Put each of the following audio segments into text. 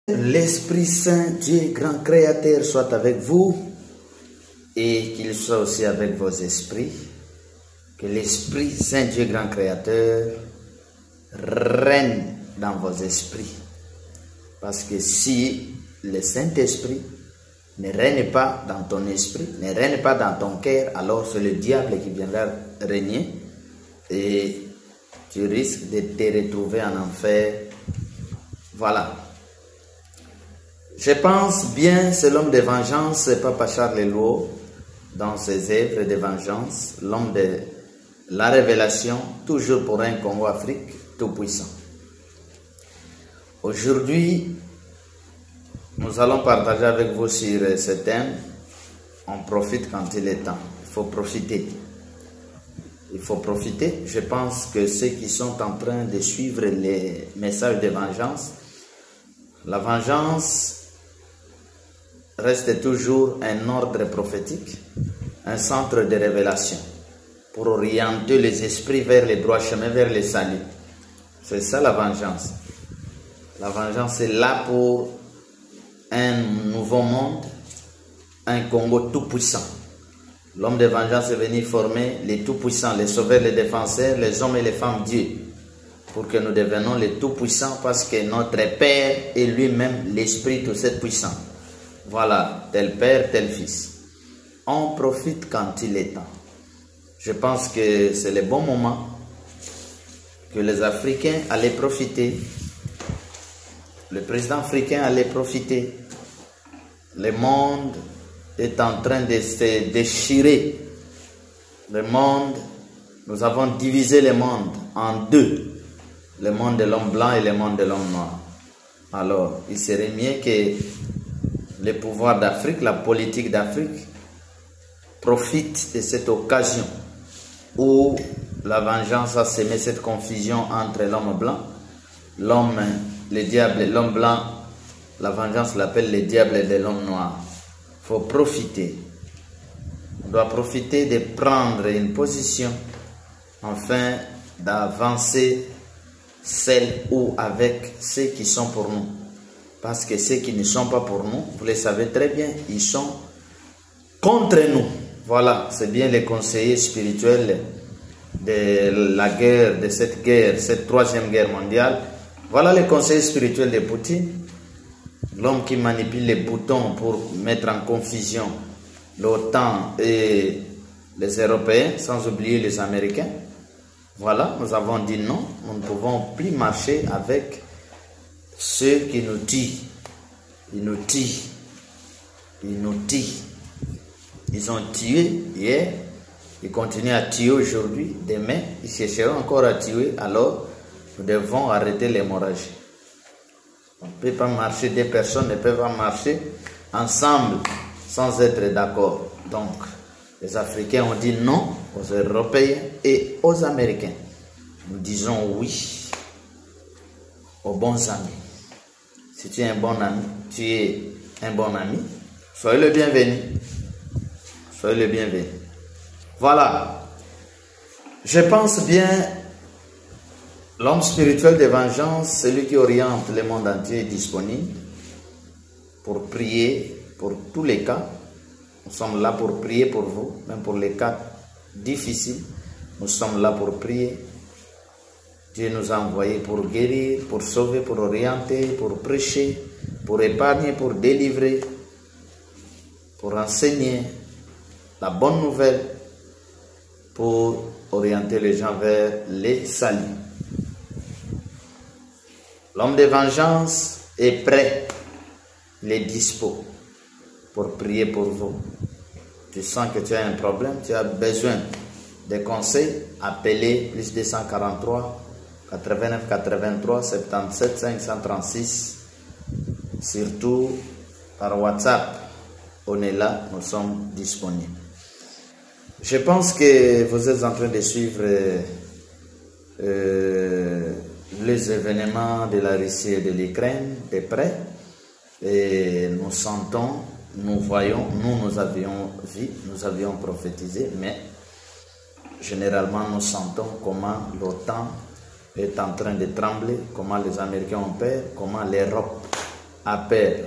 L'Esprit Saint, Dieu grand créateur, soit avec vous et qu'il soit aussi avec vos esprits. Que l'Esprit Saint, Dieu grand créateur, règne dans vos esprits. Parce que si le Saint-Esprit ne règne pas dans ton esprit, ne règne pas dans ton cœur, alors c'est le diable qui viendra régner et tu risques de te retrouver en enfer. Voilà. Je pense bien, c'est l'homme de vengeance, c'est Papa Charles Eluo, dans ses œuvres de vengeance, l'homme de la révélation, toujours pour un Congo-Afrique tout-puissant. Aujourd'hui, nous allons partager avec vous sur ce thème. On profite quand il est temps. Il faut profiter. Il faut profiter. Je pense que ceux qui sont en train de suivre les messages de vengeance, la vengeance reste toujours un ordre prophétique, un centre de révélation pour orienter les esprits vers les droits chemins, vers les saluts. C'est ça la vengeance. La vengeance est là pour un nouveau monde, un Congo tout-puissant. L'homme de vengeance est venu former les tout-puissants, les sauveurs, les défenseurs, les hommes et les femmes Dieu, pour que nous devenions les tout-puissants, parce que notre Père est lui-même l'Esprit tout cette puissant. Voilà, tel Père, tel Fils. On profite quand il est temps. Je pense que c'est le bon moment que les Africains allaient profiter. Le président africain allait profiter. Le monde est en train de se déchirer. Le monde, nous avons divisé le monde en deux. Le monde de l'homme blanc et le monde de l'homme noir. Alors, il serait mieux que le pouvoir d'Afrique, la politique d'Afrique, profite de cette occasion où la vengeance a semé cette confusion entre l'homme blanc, l'homme, le diable, l'homme blanc. La vengeance l'appelle le diable de l'homme noir. Il faut profiter. On doit profiter de prendre une position afin d'avancer seul ou avec ceux qui sont pour nous. Parce que ceux qui ne sont pas pour nous, vous le savez très bien, ils sont contre nous. Voilà, c'est bien les conseillers spirituels de la guerre, de cette troisième guerre mondiale. Voilà les conseillers spirituels de Poutine. L'homme qui manipule les boutons pour mettre en confusion l'OTAN et les Européens, sans oublier les Américains. Voilà, nous avons dit non, nous ne pouvons plus marcher avec ceux qui nous tuent. Ils nous tuent. Ils nous tuent. Ils ont tué hier, ils continuent à tuer aujourd'hui, demain, ils chercheront encore à tuer, alors nous devons arrêter l'hémorragie. On ne peut pas marcher, deux personnes ne peuvent pas marcher ensemble sans être d'accord. Donc, les Africains ont dit non aux Européens et aux Américains. Nous disons oui aux bons amis. Si tu es un bon ami, tu es un bon ami, soyez le bienvenu. Soyez le bienvenu. Voilà. Je pense bien, l'homme spirituel de vengeance, celui qui oriente le monde entier, est disponible pour prier pour tous les cas. Nous sommes là pour prier pour vous, même pour les cas difficiles. Nous sommes là pour prier. Dieu nous a envoyés pour guérir, pour sauver, pour orienter, pour prêcher, pour épargner, pour délivrer, pour enseigner la bonne nouvelle, pour orienter les gens vers les saluts. L'homme de vengeance est prêt, il est dispo pour prier pour vous. Tu sens que tu as un problème, tu as besoin de conseils, appelez plus 243 89 83 77 536, surtout par WhatsApp. On est là, nous sommes disponibles. Je pense que vous êtes en train de suivre les événements de la Russie et de l'Ukraine de près. Et nous sentons, nous voyons, nous avions vu, nous avions prophétisé, mais généralement nous sentons comment l'OTAN est en train de trembler, comment les Américains ont peur, comment l'Europe à perdre.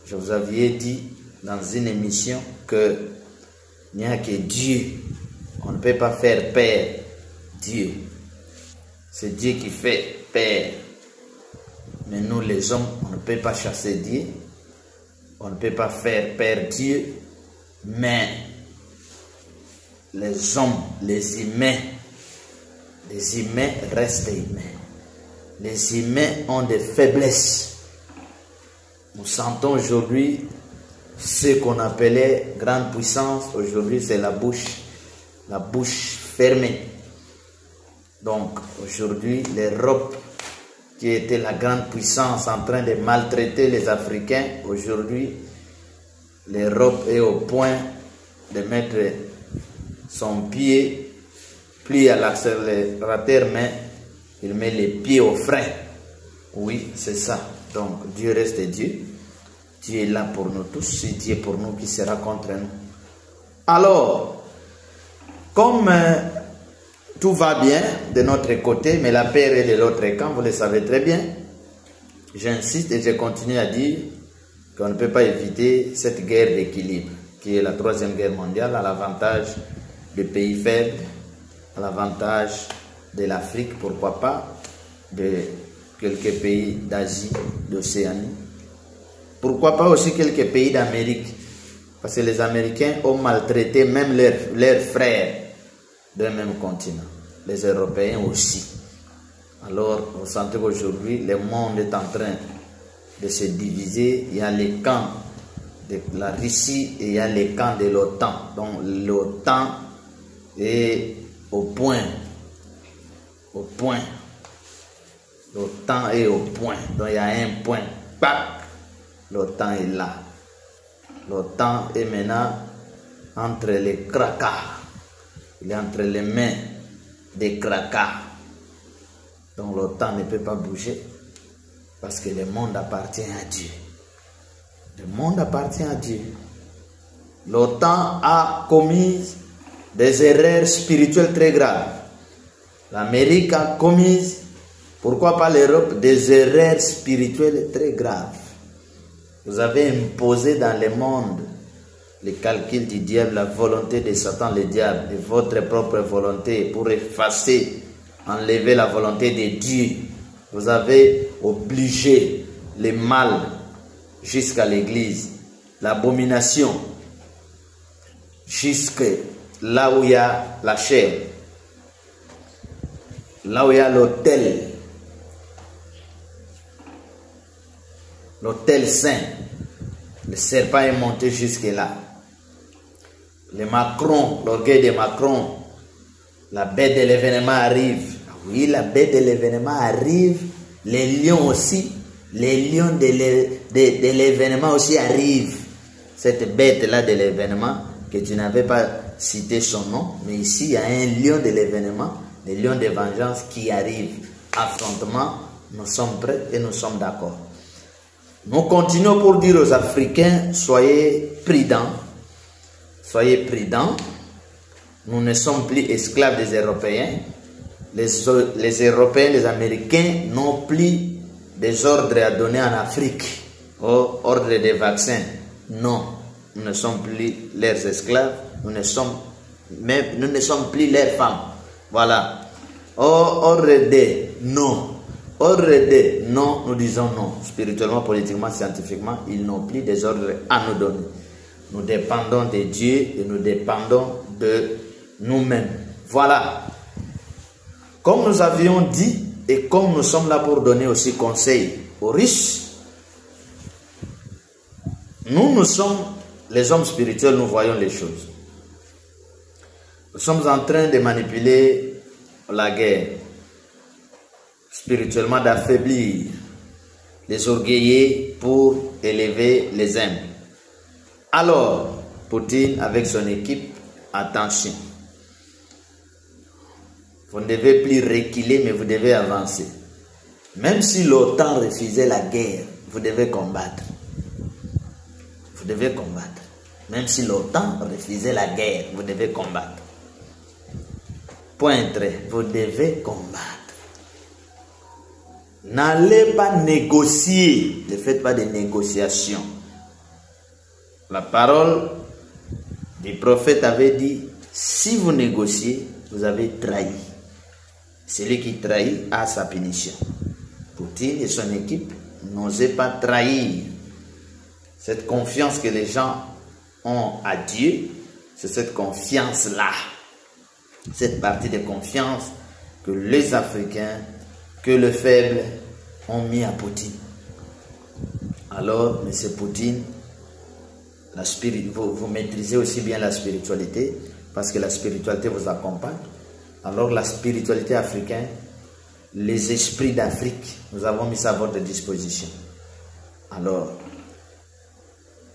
Je vous avais dit dans une émission que il n'y a que Dieu. On ne peut pas faire perdre Dieu. C'est Dieu qui fait perdre. Mais nous les hommes, on ne peut pas chasser Dieu. On ne peut pas faire perdre Dieu. Mais les hommes, les humains restent humains. Les humains ont des faiblesses. Nous sentons aujourd'hui ce qu'on appelait grande puissance. Aujourd'hui, c'est la bouche fermée. Donc, aujourd'hui, l'Europe, qui était la grande puissance en train de maltraiter les Africains, aujourd'hui, l'Europe est au point de mettre son pied, plus à l'accélérateur, mais il met les pieds au frein. Oui, c'est ça. Donc, Dieu reste Dieu. Dieu est là pour nous tous. C'est Dieu pour nous qui sera contre nous. Alors, comme tout va bien de notre côté, mais la paix est de l'autre camp, vous le savez très bien, j'insiste et je continue à dire qu'on ne peut pas éviter cette guerre d'équilibre, qui est la troisième guerre mondiale, à l'avantage des pays faibles, à l'avantage de l'Afrique, pourquoi pas, de quelques pays d'Asie, d'Océanie. Pourquoi pas aussi quelques pays d'Amérique? Parce que les Américains ont maltraité même leurs frères d'un même continent. Les Européens aussi. Alors, vous sentez qu'aujourd'hui, le monde est en train de se diviser. Il y a les camps de la Russie et il y a les camps de l'OTAN. Donc, l'OTAN est au point. Au point. L'OTAN est au point. Donc, il y a un point. L'OTAN est là. L'OTAN est maintenant entre les cracas. Il est entre les mains des cracas. Donc l'OTAN ne peut pas bouger parce que le monde appartient à Dieu. Le monde appartient à Dieu. L'OTAN a commis des erreurs spirituelles très graves. L'Amérique a commis, pourquoi pas l'Europe, des erreurs spirituelles très graves. Vous avez imposé dans le monde les calculs du diable, la volonté de Satan, le diable, et votre propre volonté pour effacer, enlever la volonté de Dieu. Vous avez obligé le mal jusqu'à l'église, l'abomination jusque là où il y a la chair, là où il y a l'autel saint. Le serpent est monté jusque là. Le Macron, l'orgueil de Macron, la bête de l'événement arrive. Oui, la bête de l'événement arrive. Les lions aussi, les lions de l'événement aussi arrivent. Cette bête-là de l'événement, que tu n'avais pas cité son nom, mais ici il y a un lion de l'événement, le lion de vengeance qui arrive. Affrontement, nous sommes prêts et nous sommes d'accord. Nous continuons pour dire aux Africains, soyez prudents. Soyez prudents. Nous ne sommes plus esclaves des Européens. Les Européens, les Américains n'ont plus des ordres à donner en Afrique. Oh, ordre des vaccins. Non, nous ne sommes plus leurs esclaves. Nous ne sommes plus leurs femmes. Voilà. Oh, ordre des non. Ordre de non, nous disons non. Spirituellement, politiquement, scientifiquement, ils n'ont plus des ordres à nous donner. Nous dépendons de Dieu et nous dépendons de nous-mêmes. Voilà. Comme nous avions dit et comme nous sommes là pour donner aussi conseil aux riches, nous sommes les hommes spirituels, nous voyons les choses. Nous sommes en train de manipuler la guerre. Spirituellement, d'affaiblir les orgueillés pour élever les humbles. Alors, Poutine avec son équipe, attention. Vous ne devez plus reculer, mais vous devez avancer. Même si l'OTAN refusait la guerre, vous devez combattre. Vous devez combattre. Même si l'OTAN refusait la guerre, vous devez combattre. Point très, vous devez combattre. N'allez pas négocier. Ne faites pas de négociations. La parole du prophète avait dit, si vous négociez, vous avez trahi. Celui qui trahit a sa punition. Poutine et son équipe n'osaient pas trahir. Cette confiance que les gens ont à Dieu, c'est cette confiance-là. Cette partie de confiance que les Africains, que les faibles ont mis à Poutine. Alors, M. Poutine, vous maîtrisez aussi bien la spiritualité, parce que la spiritualité vous accompagne. Alors la spiritualité africaine, les esprits d'Afrique, nous avons mis ça à votre disposition. Alors,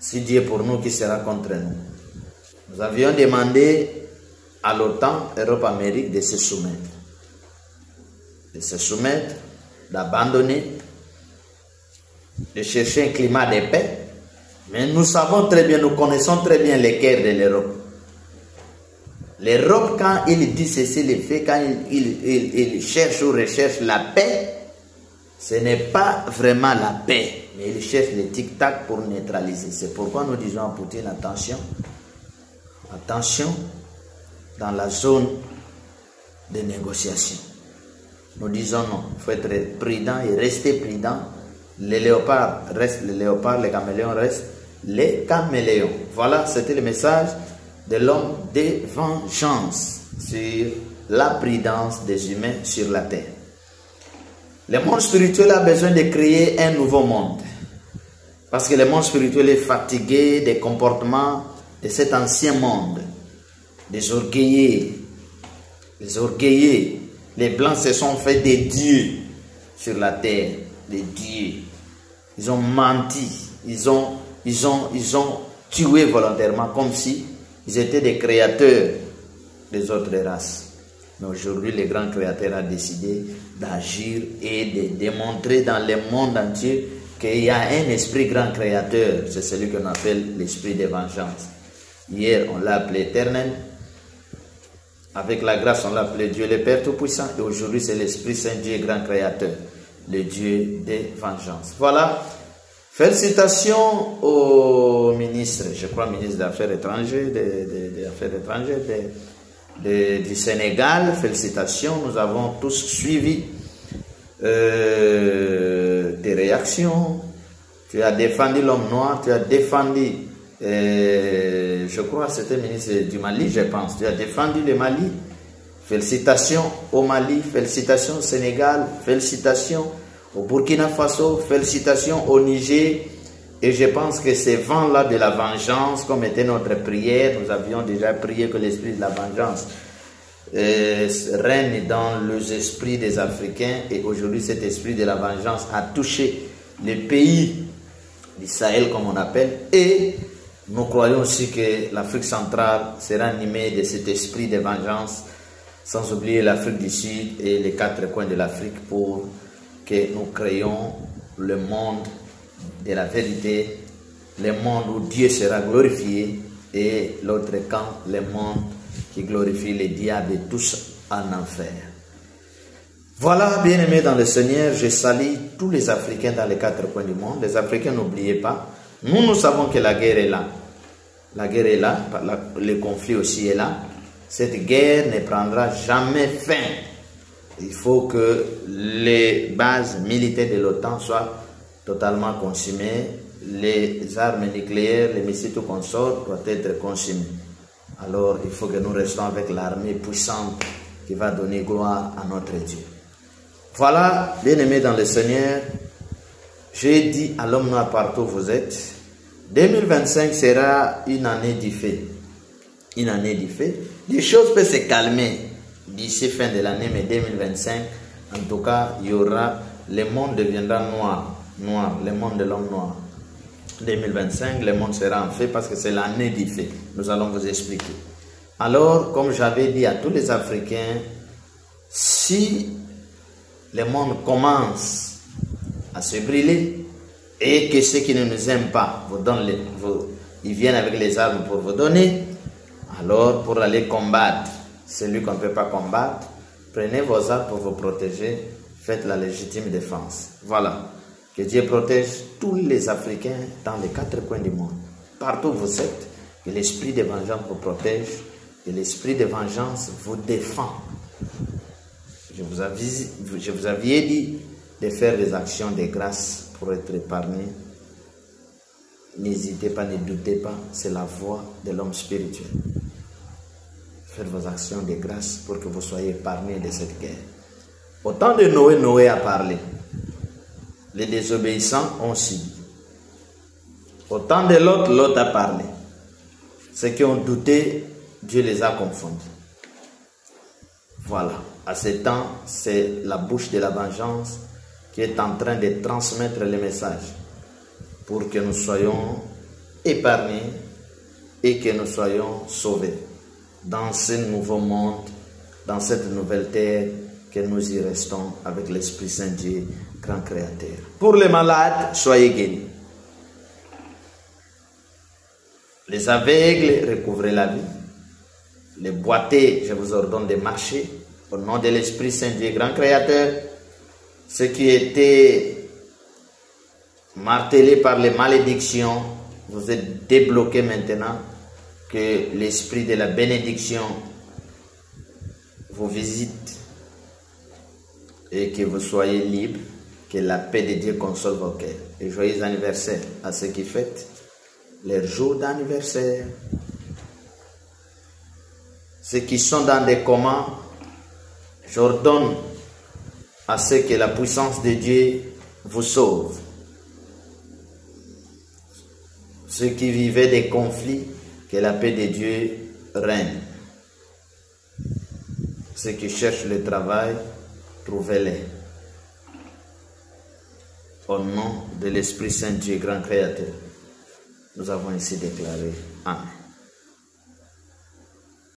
si Dieu est pour nous, qui sera contre nous? Nous avions demandé à l'OTAN, Europe-Amérique, de se soumettre. De se soumettre, d'abandonner, de chercher un climat de paix. Mais nous savons très bien, nous connaissons très bien les guerres de l'Europe. L'Europe, quand il dit ceci, le fait, quand il cherche ou recherche la paix, ce n'est pas vraiment la paix, mais il cherche le tic-tac pour neutraliser. C'est pourquoi nous disons à Poutine, attention, attention, dans la zone de négociation. Nous disons non, il faut être prudent et rester prudent. Les léopards restent les léopards, les caméléons restent les caméléons. Voilà, c'était le message de l'homme de vengeance sur la prudence des humains sur la terre. Le monde spirituel a besoin de créer un nouveau monde. Parce que le monde spirituel est fatigué des comportements de cet ancien monde. Des orgueillés. Les orgueillés. Les blancs se sont fait des dieux sur la terre. Des dieux. Ils ont menti. Ils ont tué volontairement comme si ils étaient des créateurs des autres races. Mais aujourd'hui, le grand créateur a décidé d'agir et de démontrer dans le monde entier qu'il y a un esprit grand créateur. C'est celui qu'on appelle l'esprit de vengeance. Hier, on l'a appelé éternel. Avec la grâce, on l'a appelé Dieu le Père Tout-Puissant. Et aujourd'hui, c'est l'Esprit Saint Dieu grand créateur. Le Dieu des vengeances. Voilà. Félicitations au ministre, je crois ministre des Affaires étrangères, du Sénégal. Félicitations, nous avons tous suivi tes réactions. Tu as défendu l'homme noir, tu as défendu, je crois c'était le ministre du Mali, je pense. Tu as défendu le Mali. Félicitations au Mali, félicitations au Sénégal, félicitations au Burkina Faso, félicitations au Niger. Et je pense que ces vents-là de la vengeance, comme était notre prière, nous avions déjà prié que l'esprit de la vengeance règne dans les esprits des Africains. Et aujourd'hui, cet esprit de la vengeance a touché les pays du Sahel, comme on appelle. Et nous croyons aussi que l'Afrique centrale sera animée de cet esprit de vengeance, sans oublier l'Afrique du Sud et les 4 coins de l'Afrique, pour que nous créons le monde de la vérité, le monde où Dieu sera glorifié, et l'autre camp, le monde qui glorifie les diables et tous en enfer. Voilà, bien-aimés dans le Seigneur, je salue tous les Africains dans les 4 coins du monde. Les Africains, n'oubliez pas, nous savons que la guerre est là. La guerre est là, le conflit aussi est là. Cette guerre ne prendra jamais fin. Il faut que les bases militaires de l'OTAN soient totalement consumées. Les armes nucléaires, les missiles tout consort doivent être consumés. Alors, il faut que nous restions avec l'armée puissante qui va donner gloire à notre Dieu. Voilà, bien-aimés dans le Seigneur, j'ai dit à l'homme noir partout où vous êtes, 2025 sera une année du fait. Une année du fait. Les choses peuvent se calmer d'ici fin de l'année, mais 2025, en tout cas, il y aura, le monde deviendra noir, le monde de l'homme noir. 2025, le monde sera en fait parce que c'est l'année du fait. Nous allons vous expliquer. Alors, comme j'avais dit à tous les Africains, si le monde commence à se brûler et que ceux qui ne nous aiment pas ils viennent avec les armes pour vous donner, alors pour aller combattre celui qu'on ne peut pas combattre, prenez vos armes pour vous protéger, Faites la légitime défense. Voilà. Que Dieu protège tous les Africains dans les 4 coins du monde. Partout où vous êtes, que l'esprit de vengeance vous protège, que l'esprit de vengeance vous défend. Je vous avais dit de faire des actions de grâce pour être épargné. N'hésitez pas, ne doutez pas, c'est la voie de l'homme spirituel. Faites vos actions de grâce pour que vous soyez épargnés de cette guerre. Au temps de Noé, Noé a parlé. Les désobéissants ont subi. Au temps de l'autre, l'autre a parlé. Ceux qui ont douté, Dieu les a confondus. Voilà. À ce temps, c'est la bouche de la vengeance qui est en train de transmettre le message pour que nous soyons épargnés et que nous soyons sauvés dans ce nouveau monde, dans cette nouvelle terre, que nous y restons avec l'Esprit Saint Dieu, grand créateur. Pour les malades, soyez guéris. Les aveugles, recouvrez la vie. Les boiteux, je vous ordonne de marcher. Au nom de l'Esprit Saint Dieu, grand créateur, ceux qui étaient martelés par les malédictions, vous êtes débloqués maintenant. Que l'esprit de la bénédiction vous visite et que vous soyez libres, que la paix de Dieu console vos cœurs. Et joyeux anniversaire à ceux qui fêtent leur jour d'anniversaire. Ceux qui sont dans des comas, j'ordonne à ceux que la puissance de Dieu vous sauve. Ceux qui vivaient des conflits, que la paix de Dieu règne. Ceux qui cherchent le travail, trouvez-les. Au nom de l'Esprit Saint Dieu, grand créateur, nous avons ainsi déclaré. Amen.